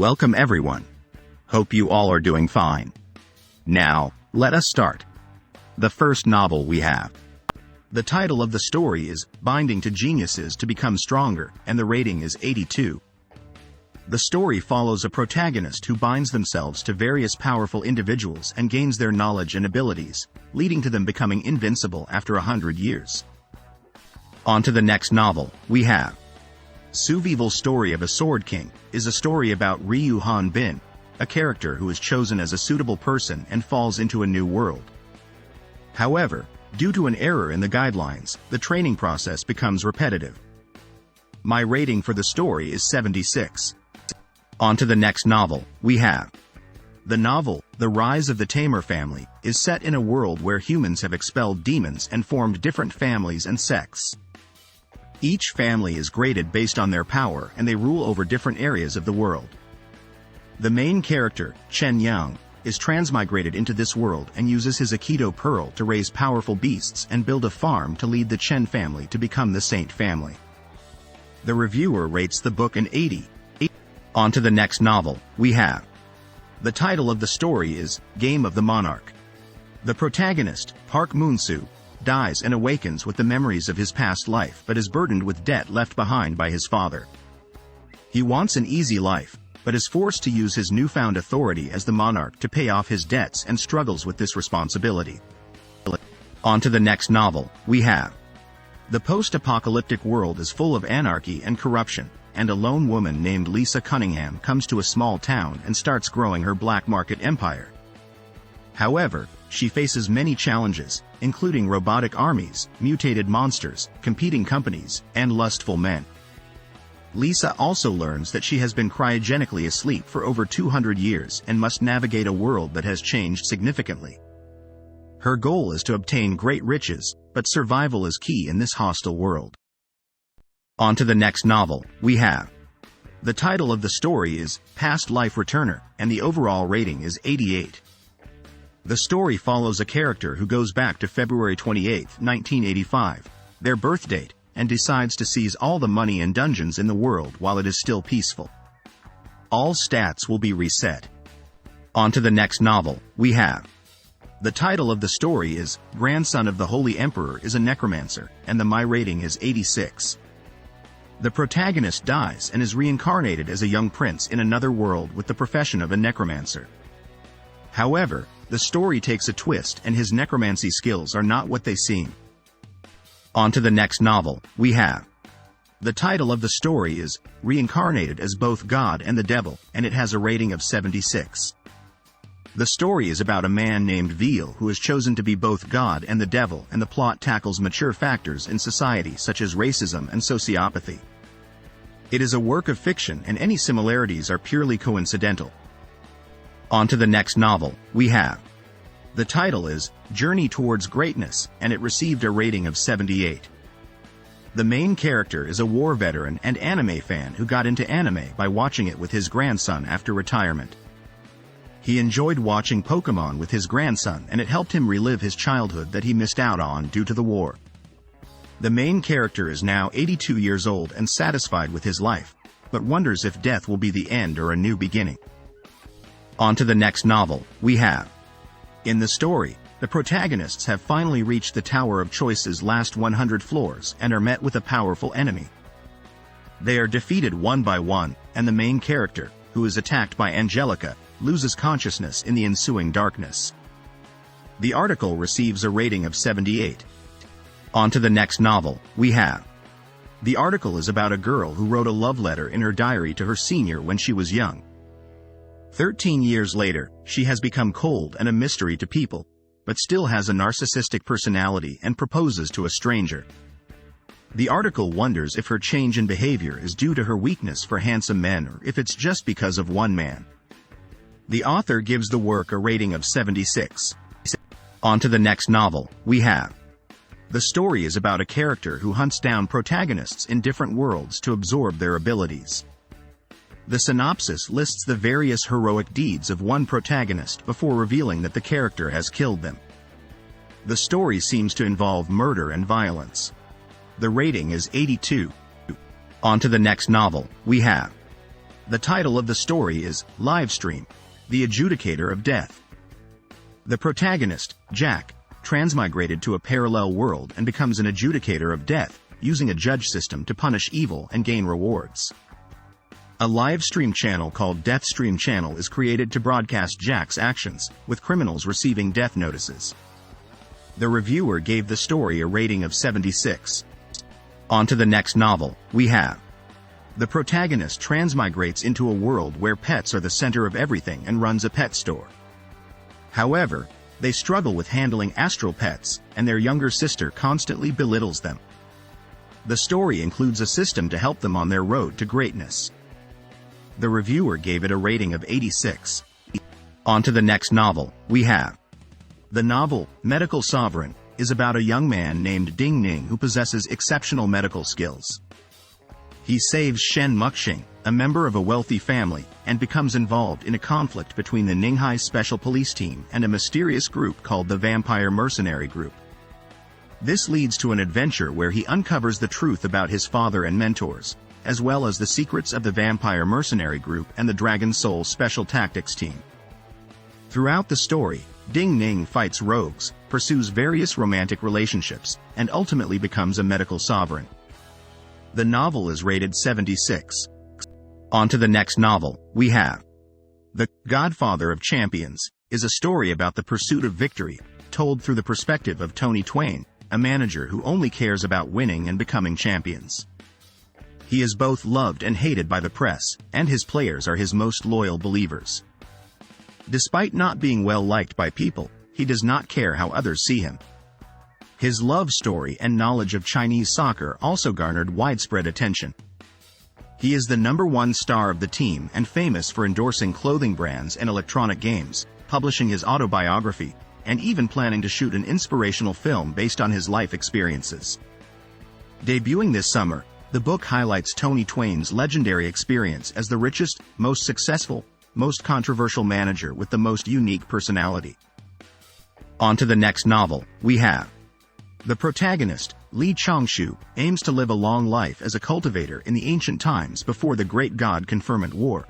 Welcome everyone. Hope you all are doing fine. Now, let us start. The first novel we have. The title of the story is Binding to Geniuses to Become Stronger, and the rating is 82. The story follows a protagonist who binds themselves to various powerful individuals and gains their knowledge and abilities, leading to them becoming invincible after 100 years. On to the next novel we have. Survival Story of a Sword King is a story about Ryu Han Bin, a character who is chosen as a suitable person and falls into a new world. However, due to an error in the guidelines, the training process becomes repetitive. My rating for the story is 76. On to the next novel we have. The novel, The Rise of the Tamer family, is set in a world where humans have expelled demons and formed different families and sects. Each family is graded based on their power and they rule over different areas of the world. The main character, Chen Yang, is transmigrated into this world and uses his Aikido pearl to raise powerful beasts and build a farm to lead the Chen family to become the Saint family. The reviewer rates the book an 80. On to the next novel we have. The title of the story is Game of the Monarch. The protagonist, Park Moon-soo, dies and awakens with the memories of his past life but is burdened with debt left behind by his father. He wants an easy life, but is forced to use his newfound authority as the monarch to pay off his debts and struggles with this responsibility. On to the next novel we have. The post-apocalyptic world is full of anarchy and corruption, and a lone woman named Lisa Cunningham comes to a small town and starts growing her black market empire. However, she faces many challenges, including robotic armies, mutated monsters, competing companies, and lustful men. Lisa also learns that she has been cryogenically asleep for over 200 years and must navigate a world that has changed significantly. Her goal is to obtain great riches, but survival is key in this hostile world. On to the next novel we have. The title of the story is Past Life Returner, and the overall rating is 88. The story follows a character who goes back to February 28, 1985, their birth date, and decides to seize all the money and dungeons in the world while it is still peaceful. All stats will be reset. On to the next novel we have. The title of the story is Grandson of the Holy Emperor is a Necromancer, and the My rating is 86. The protagonist dies and is reincarnated as a young prince in another world with the profession of a necromancer. However, the story takes a twist and his necromancy skills are not what they seem. On to the next novel we have. The title of the story is Reincarnated as Both God and the Devil, and it has a rating of 76. The story is about a man named Veal who is chosen to be both God and the devil, and the plot tackles mature factors in society such as racism and sociopathy. It is a work of fiction and any similarities are purely coincidental. On to the next novel we have. The title is Journey Towards Greatness, and it received a rating of 78. The main character is a war veteran and anime fan who got into anime by watching it with his grandson after retirement. He enjoyed watching Pokemon with his grandson and it helped him relive his childhood that he missed out on due to the war. The main character is now 82 years old and satisfied with his life, but wonders if death will be the end or a new beginning. On to the next novel we have. In the story, the protagonists have finally reached the Tower of Choice's last 100 floors and are met with a powerful enemy. They are defeated one by one, and the main character, who is attacked by Angelica, loses consciousness in the ensuing darkness. The article receives a rating of 78. On to the next novel we have. The article is about a girl who wrote a love letter in her diary to her senior when she was young. 13 years later, she has become cold and a mystery to people, but still has a narcissistic personality and proposes to a stranger. The article wonders if her change in behavior is due to her weakness for handsome men or if it's just because of one man. The author gives the work a rating of 76. On to the next novel we have. The story is about a character who hunts down protagonists in different worlds to absorb their abilities. The synopsis lists the various heroic deeds of one protagonist before revealing that the character has killed them. The story seems to involve murder and violence. The rating is 82. On to the next novel we have. The title of the story is Livestream, the Adjudicator of Death. The protagonist, Jack, transmigrated to a parallel world and becomes an adjudicator of death, using a judge system to punish evil and gain rewards. A live stream channel called Deathstream Channel is created to broadcast Jack's actions, with criminals receiving death notices. The reviewer gave the story a rating of 76. On to the next novel, we have. The protagonist transmigrates into a world where pets are the center of everything and runs a pet store. However, they struggle with handling astral pets, and their younger sister constantly belittles them. The story includes a system to help them on their road to greatness. The reviewer gave it a rating of 86. On to the next novel, we have. The novel, Medical Sovereign, is about a young man named Ding Ning who possesses exceptional medical skills. He saves Shen Muxing, a member of a wealthy family, and becomes involved in a conflict between the Ninghai Special Police Team and a mysterious group called the Vampire Mercenary Group. This leads to an adventure where he uncovers the truth about his father and mentors, as well as the secrets of the Vampire Mercenary Group and the Dragon Soul Special Tactics Team. Throughout the story, Ding Ning fights rogues, pursues various romantic relationships, and ultimately becomes a medical sovereign. The novel is rated 76. On to the next novel, we have. The Godfather of Champions is a story about the pursuit of victory, told through the perspective of Tony Twain, a manager who only cares about winning and becoming champions. He is both loved and hated by the press, and his players are his most loyal believers. Despite not being well liked by people, he does not care how others see him. His love story and knowledge of Chinese soccer also garnered widespread attention. He is the #1 star of the team and famous for endorsing clothing brands and electronic games, publishing his autobiography, and even planning to shoot an inspirational film based on his life experiences. Debuting this summer, the book highlights Tony Twain's legendary experience as the richest, most successful, most controversial manager with the most unique personality. On to the next novel, we have. The protagonist, Li Changshu, aims to live a long life as a cultivator in the ancient times before the Great God Conferment War.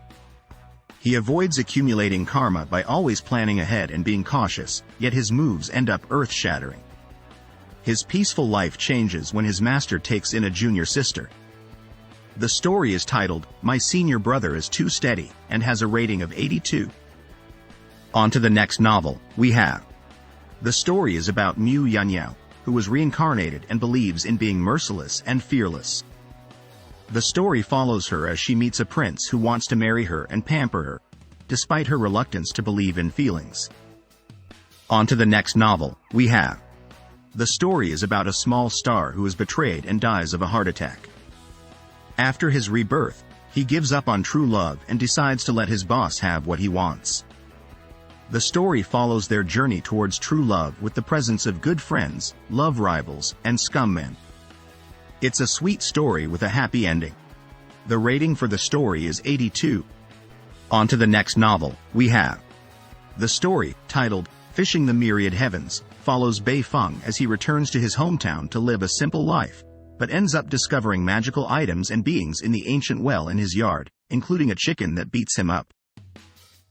He avoids accumulating karma by always planning ahead and being cautious, yet his moves end up earth-shattering. His peaceful life changes when his master takes in a junior sister. The story is titled, My Senior Brother is Too Steady, and has a rating of 82. On to the next novel, we have. The story is about Mu Yanyao, who was reincarnated and believes in being merciless and fearless. The story follows her as she meets a prince who wants to marry her and pamper her, despite her reluctance to believe in feelings. On to the next novel, we have. The story is about a small star who is betrayed and dies of a heart attack. After his rebirth, he gives up on true love and decides to let his boss have what he wants. The story follows their journey towards true love with the presence of good friends, love rivals, and scummen. It's a sweet story with a happy ending. The rating for the story is 82. On to the next novel, we have. The story, titled, Fishing the Myriad Heavens, follows Bei Feng as he returns to his hometown to live a simple life, but ends up discovering magical items and beings in the ancient well in his yard, including a chicken that beats him up.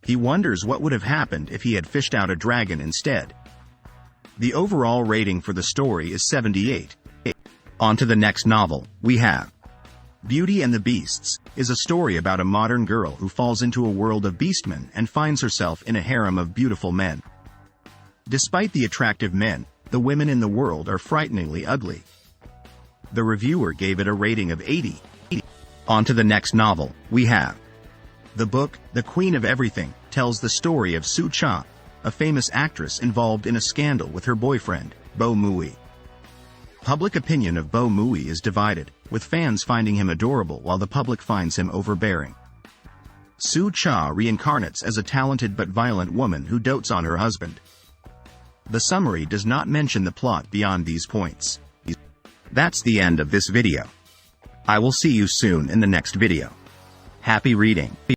He wonders what would have happened if he had fished out a dragon instead. The overall rating for the story is 78. On to the next novel, we have. Beauty and the Beasts is a story about a modern girl who falls into a world of beastmen and finds herself in a harem of beautiful men. Despite the attractive men, the women in the world are frighteningly ugly. The reviewer gave it a rating of 80. On to the next novel, we have. The book, The Queen of Everything, tells the story of Su Cha, a famous actress involved in a scandal with her boyfriend, Bo Mui. Public opinion of Bo Mui is divided, with fans finding him adorable while the public finds him overbearing. Su Cha reincarnates as a talented but violent woman who dotes on her husband. The summary does not mention the plot beyond these points. That's the end of this video. I will see you soon in the next video. Happy reading.